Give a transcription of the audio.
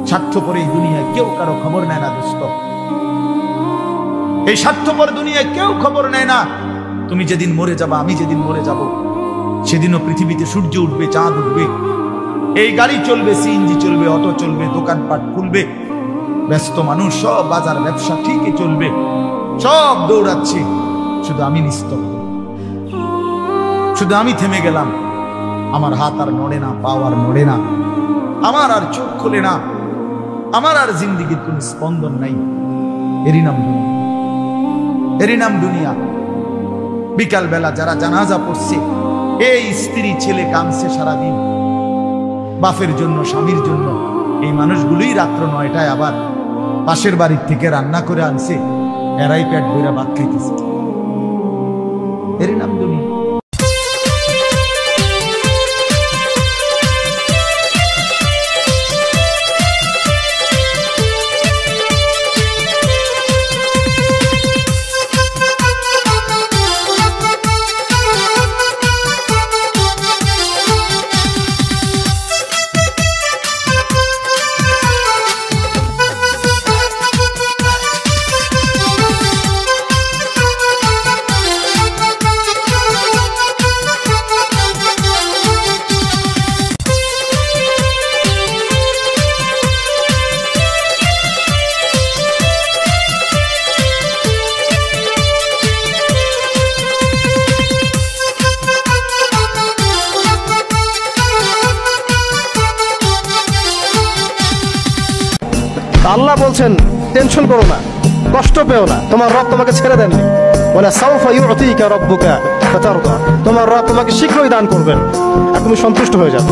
স্বার্থপর এই দুনিয়ায় কেউ কারো খবর নেয় না দোস্ত। এই স্বার্থপর দুনিয়ায় কেউ খবর নেয় না। তুমি যেদিন মরে যাবা, আমি যেদিন মরে যাব, সেদিনও পৃথিবীতে সূর্য উঠবে, চাঁদ উঠবে, এই গাড়ি চলবে, সিএনজি চলবে, অটো চলবে, দোকানপাট খুলবে, ব্যস্ত মানুষ সব বাজার ব্যবসা ঠিকই চলবে, সব দৌড়াচ্ছে, শুধু আমি নিস্তব্ধ, শুধু আমি থেমে গেলাম। আমার হাত আর নড়ে না, পাও আর নড়ে না, আমার আর চোখ খোলে না, আমার আর জিন্দিগির কোন স্পন্দন নাই। এরই নাম দুনিয়া, এরই নাম দুনিয়া। বিকাল বেলা যারা জানাজা পড়ছে, এই স্ত্রী ছেলে কাঁদছে সারাদিন বাপের জন্য, স্বামীর জন্য, এই মানুষগুলোই রাত্র 9টায় আবার পাশের বাড়ির থেকে রান্না করে আনছে, এরাই পেট ভরে ভাত খাইতেছে। এরই নাম দুনিয়া। আল্লাহ বলছেন টেনশন করো না, কষ্ট পেও না, তোমার রব তোমাকে ছেড়ে দেননি। বলে সাউফা ইউতিকা রাব্বুকা ফাতারদা, তোমার রব তোমাকে শীঘ্রই দান করবেন আর তুমি সন্তুষ্ট হয়ে যাবে।